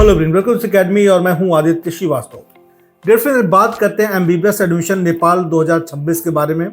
Hello everyone, welcome to academy और मैं हूं आदित्य श्रीवास्तव। डियर फ्रेंड्स, बात करते हैं एमबीबीएस एडमिशन नेपाल 2026 के बारे में।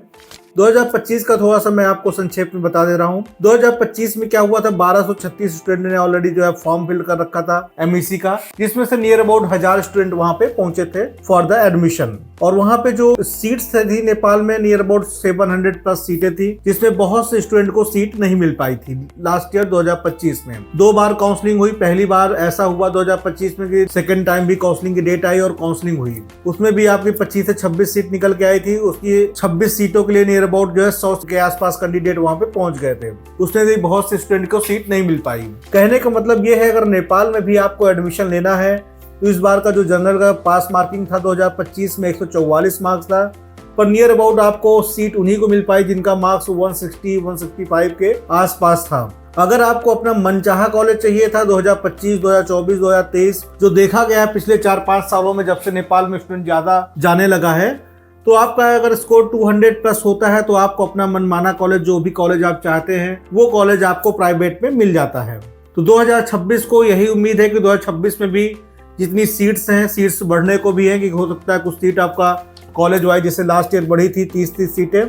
2025 का थोड़ा सा मैं आपको संक्षेप में बता दे रहा हूं। 2025 में क्या हुआ था, 1236 स्टूडेंट ने ऑलरेडी जो है फॉर्म फिल कर रखा था एमईसी का, जिसमें से नियर अबाउट 1000 स्टूडेंट वहां पे पहुंचे थे फॉर द एडमिशन। और वहां पे जो सीट्स थी नेपाल में नियर अबाउट 700 प्लस सीटें थी, जिसमें बहुत से स्टूडेंट को सीट नहीं मिल पाई थी। लास्ट ईयर 2025 में 2 बार काउंसलिंग हुई। पहली बार ऐसा हुआ 2025 में कि सेकेंड टाइम भी काउंसलिंग की डेट आई और काउंसलिंग हुई। उसमें भी आपकी 25 से 26 सीट निकल के आई थी। उसकी 26 सीटों के लिए नियर अबाउट जो है 100 के आसपास कैंडिडेट वहां पे पहुंच गए थे। उसमें भी बहुत से स्टूडेंट को सीट नहीं मिल पाई। कहने का मतलब ये है, अगर नेपाल में भी आपको एडमिशन लेना है तो इस बार का जो जनरल का पास मार्किंग था 2025 में 144 मार्क्स था, पर नियर अबाउट आपको सीट उन्हीं को मिल पाई जिनका मार्क्स 160-165 के आसपास था। अगर आपको अपना मनचाहा कॉलेज चाहिए था 2025, 2024, 2023, जो देखा गया है पिछले 4-5 सालों में जब से नेपाल में स्टूडेंट ज्यादा जाने लगा है, तो आपका अगर स्कोर 200 प्लस होता है तो आपको अपना मनमाना कॉलेज, जो भी कॉलेज आप चाहते हैं, वो कॉलेज आपको प्राइवेट में मिल जाता है। तो 2026 को यही उम्मीद है कि 2026 में भी जितनी सीट्स हैं, सीट्स बढ़ने को भी है कि हो सकता है कुछ सीट आपका कॉलेज वाइज, जैसे लास्ट ईयर बढ़ी थी 30-30 सीटें,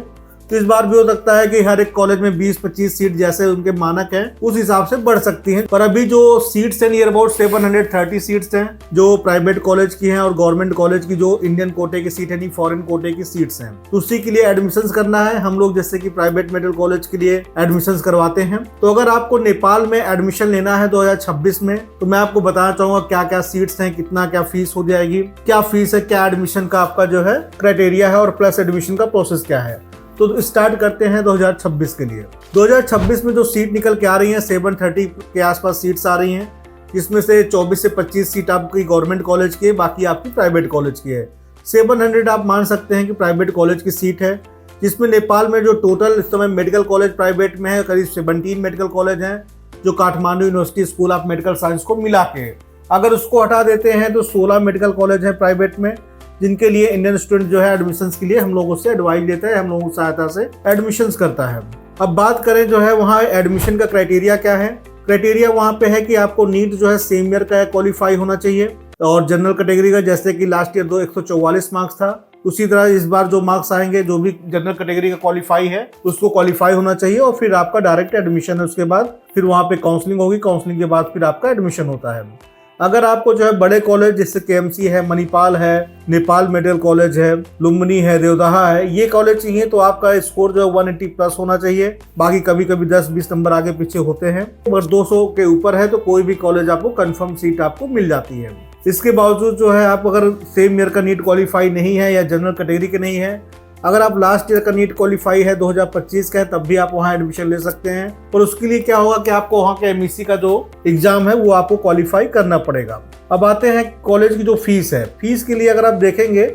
तो इस बार भी हो सकता है कि हर एक कॉलेज में 20-25 सीट जैसे उनके मानक हैं उस हिसाब से बढ़ सकती हैं। पर अभी जो सीट्स हैं नियर अबाउट 730 सीट्स हैं जो प्राइवेट कॉलेज की हैं, और गवर्नमेंट कॉलेज की जो इंडियन कोटे की सीट है, नहीं फॉरेन कोटे की सीट्स हैं। तो उसी के लिए एडमिशंस करना है हम लोग, जैसे कि प्राइवेट मेडिकल कॉलेज के लिए एडमिशंस करवाते हैं। तो अगर आपको नेपाल में एडमिशन लेना है 2026 में, तो मैं आपको बताना चाहूंगा क्या क्या सीट्स हैं, कितना क्या फीस हो जाएगी, क्या फीस है, क्या एडमिशन का आपका जो है क्राइटेरिया है, और प्लस एडमिशन का प्रोसेस क्या है। तो स्टार्ट करते हैं 2026 के लिए। 2026 में जो सीट निकल के आ रही हैं 730 के आसपास सीट्स आ रही हैं, जिसमें से 24 से 25 सीट आपकी गवर्नमेंट कॉलेज की है, बाकी आपकी प्राइवेट कॉलेज की है। 700 आप मान सकते हैं कि प्राइवेट कॉलेज की सीट है, जिसमें नेपाल में जो टोटल इस समय मेडिकल कॉलेज प्राइवेट में है करीब 17 मेडिकल कॉलेज हैं, जो Kathmandu university school of medical science को मिला के। अगर उसको हटा देते हैं तो 16 मेडिकल कॉलेज है प्राइवेट में, जिनके लिए इंडियन स्टूडेंट जो है एडमिशंस के लिए हम लोगों से एडवाइस लेता है, हम लोगों की सहायता से एडमिशंस करता है। अब बात करें जो है वहाँ एडमिशन का क्राइटेरिया क्या है। क्राइटेरिया वहाँ पे है कि आपको नीट जो है सेम ईयर का क्वालिफाई होना चाहिए, और जनरल कैटेगरी का जैसे कि लास्ट ईयर 144 मार्क्स था, उसी तरह इस बार जो मार्क्स आएंगे, जो भी जनरल कैटेगरी का क्वालिफाई है उसको क्वालिफाई होना चाहिए, और फिर आपका डायरेक्ट एडमिशन है। उसके बाद फिर वहाँ पे काउंसलिंग होगी, काउंसलिंग के बाद फिर आपका एडमिशन होता है। अगर आपको जो है बड़े कॉलेज जैसे केएमसी है, मणिपाल है, नेपाल मेडिकल कॉलेज है, लुम्बिनी है, देवदाहा है, ये कॉलेज चाहिए तो आपका स्कोर जो है 180 प्लस होना चाहिए। बाकी कभी कभी 10-20 नंबर आगे पीछे होते हैं, बस 200 के ऊपर है तो कोई भी कॉलेज आपको कंफर्म सीट आपको मिल जाती है। इसके बावजूद जो है आप अगर सेम ईयर का नीट क्वालिफाई नहीं है या जनरल कैटेगरी के नहीं है, अगर आप लास्ट ईयर का नीट क्वालिफाई है 2025 का है, तब भी आप वहाँ एडमिशन ले सकते हैं। और उसके लिए क्या होगा कि आपको वहाँ के एमईसी का जो एग्जाम है वो आपको क्वालिफाई करना पड़ेगा। अब आते हैं कॉलेज की जो फीस है। फीस के लिए अगर आप देखेंगे,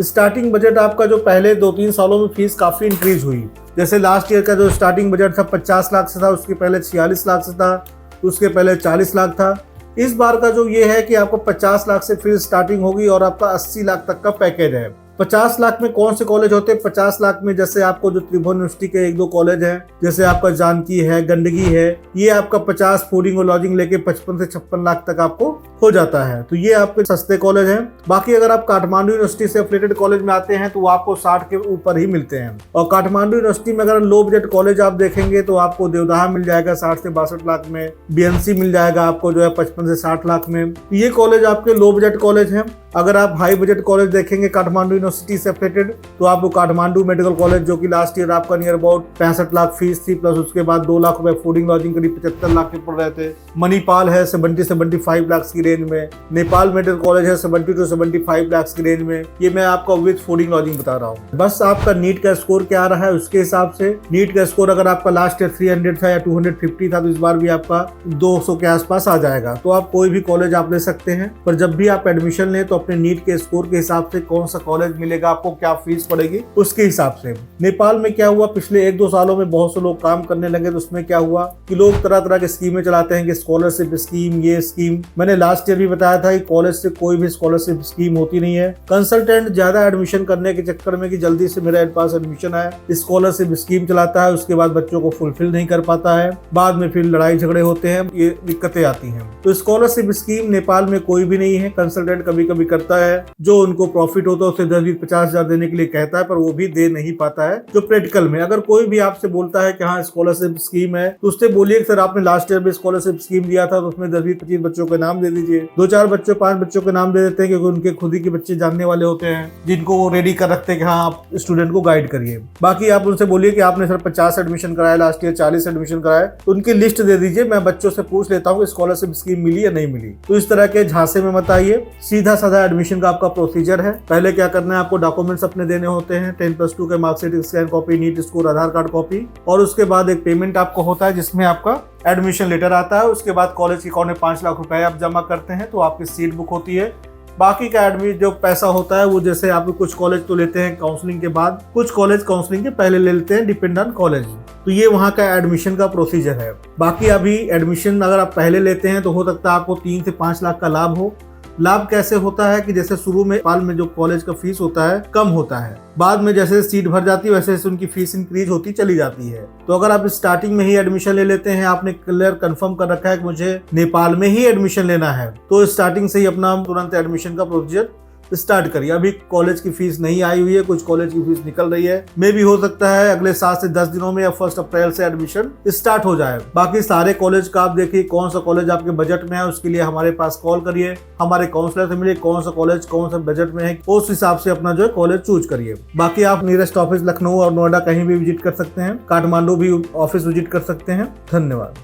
स्टार्टिंग बजट आपका जो पहले 2-3 सालों में फीस काफी इंक्रीज हुई। जैसे लास्ट ईयर का जो स्टार्टिंग बजट था 50 लाख से था, उसके पहले 46 लाख से था, उसके पहले 40 लाख था। इस बार का जो ये है कि आपको 50 लाख से फिर स्टार्टिंग होगी और आपका 80 लाख तक का पैकेज है। 50 लाख में कौन से कॉलेज होते हैं? 50 लाख में जैसे आपको जो त्रिभुवन यूनिवर्सिटी के 1-2 कॉलेज हैं, जैसे आपका जानकी है, गंडकी है, ये आपका 50 फूडिंग और लॉजिंग लेके 55 से 56 लाख तक आपको हो जाता है। तो ये आपके सस्ते कॉलेज हैं। बाकी अगर आप काठमांडू यूनिवर्सिटी से एफिलिएटेड कॉलेज में आते हैं तो वो आपको 60 के ऊपर ही मिलते हैं। और काठमांडू यूनिवर्सिटी में अगर लो बजट कॉलेज आप देखेंगे तो आपको देवदाहा मिल जाएगा 60 से 62 लाख में, बीएनसी मिल जाएगा आपको जो है 55 से 60 लाख में। ये कॉलेज आपके लो बजट कॉलेज हैं। अगर आप हाई बजट कॉलेज देखेंगे काठमांडू यूनिवर्सिटी से एफिलिएटेड, तो आपको काठमांडू मेडिकल कॉलेज, जो कि लास्ट ईयर आपका नियर अबाउट 65 लाख फीस थी, प्लस उसके बाद 2 लाख रुपए फूडिंग लॉजिंग करीब 75 लाख के पड़ रहे थे। मणिपाल है 70-75 लाख की रेंज में, नेपाल मेडिकल कॉलेज है 70-75 लाख की रेंज में। ये मैं आपको विद फूडिंग लॉजिंग बता रहा हूँ। बस आपका नीट का स्कोर क्या आ रहा है उसके हिसाब से। नीट का स्कोर अगर आपका लास्ट ईयर 300 था या 250 था, तो इस बार भी आपका 200 के आसपास आ जाएगा। तो आप कोई भी कॉलेज आप ले सकते हैं, पर जब भी आप एडमिशन लें तो अपने नीट के स्कोर के हिसाब से कौन सा कॉलेज रिजल्ट मिलेगा आपको, क्या फीस पड़ेगी उसके हिसाब से। नेपाल में क्या हुआ, पिछले 1-2 सालों में बहुत से लोग काम करने लगे, तो उसमें क्या हुआ कि लोग तरह तरह की स्कीमें चलाते हैं कि स्कॉलरशिप स्कीम, ये स्कीम। मैंने लास्ट ईयर भी बताया था कि कॉलेज से कोई भी स्कॉलरशिप स्कीम होती नहीं है। कंसल्टेंट ज्यादा एडमिशन करने के चक्कर में कि जल्दी से मेरे पास एडमिशन आए, स्कॉलरशिप स्कीम चलाता है, उसके बाद बच्चों को फुलफिल नहीं कर पाता है, बाद में फिर लड़ाई झगड़े होते हैं, ये दिक्कतें आती हैं। तो स्कॉलरशिप स्कीम नेपाल में कोई भी नहीं है। कंसल्टेंट कभी कभी करता है, जो उनको प्रॉफिट होता है उसे 10-20-50 हजार देने के लिए कहता है, पर वो भी दे नहीं पाता है। जो प्रैक्टिकल में अगर कोई भी आपसे बोलता है कि हाँ स्कॉलरशिप स्कीम है, तो उससे बोलिए सर आपने लास्ट ईयर में स्कॉलरशिप स्कीम दिया था, तो उसमें 10-20-25 बच्चों के नाम दे दीजिए। 2-4 बच्चों 5 बच्चों के नाम दे देते हैं, क्योंकि उनके खुद ही के बच्चे जानने वाले होते हैं, जिनको वो रेडी कर रखते हैं कि हाँ आप स्टूडेंट को गाइड करिए। बाकी आप उनसे बोलिए कि आपने सर 50 एडमिशन कराया लास्ट ईयर, 40 एडमिशन कराए, तो उनकी लिस्ट दे दीजिए, मैं बच्चों से पूछ लेता हूँ स्कॉलरशिप स्कीम मिली या नहीं मिली। तो इस तरह के झांसे में मत आइए। सीधा साधा एडमिशन का आपका प्रोसीजर है। पहले क्या करना है, आपको डॉक्यूमेंट्स अपने देने होते हैं, 10+2 के marksheet scan copy, NEET score, Aadhaar card copy, और उसके बाद एक पेमेंट आपको होता है जिसमें आपका एडमिशन लेटर आता है। उसके बाद कॉलेज के अकाउंट में 5 लाख रुपए आप जमा करते हैं तो आपकी सीट बुक होती है। बाकी का एडमिशन जो पैसा होता है वो जैसे आप कुछ कॉलेज तो लेते हैं काउंसलिंग के बाद, कुछ कॉलेज काउंसलिंग के पहले ले लेते हैं, डिपेंड ऑन कॉलेज। तो ये वहाँ का एडमिशन का प्रोसीजर है। बाकी अभी एडमिशन अगर आप पहले लेते हैं तो हो सकता है आपको 3 से 5 लाख का लाभ हो। लाभ कैसे होता है कि जैसे शुरू में नेपाल में जो कॉलेज का फीस होता है कम होता है, बाद में जैसे सीट भर जाती है वैसे वैसे उनकी फीस इंक्रीज होती चली जाती है। तो अगर आप स्टार्टिंग में ही एडमिशन ले लेते हैं, आपने क्लियर कंफर्म कर रखा है कि मुझे नेपाल में ही एडमिशन लेना है, तो स्टार्टिंग से ही अपना तुरंत एडमिशन का प्रोसीजर स्टार्ट करिए। अभी कॉलेज की फीस नहीं आई हुई है, कुछ कॉलेज की फीस निकल रही है, मे भी हो सकता है अगले 7 से 10 दिनों में या 1 अप्रैल से एडमिशन स्टार्ट हो जाए। बाकी सारे कॉलेज का आप देखिए कौन सा कॉलेज आपके बजट में है, उसके लिए हमारे पास कॉल करिए, हमारे काउंसलर से मिलिए, कौन सा कॉलेज कौन सा बजट में है, उस हिसाब से अपना जो है कॉलेज चूज करिए। बाकी आप नियरेस्ट ऑफिस लखनऊ और नोएडा कहीं भी विजिट कर सकते हैं, काठमांडू भी ऑफिस विजिट कर सकते हैं। धन्यवाद।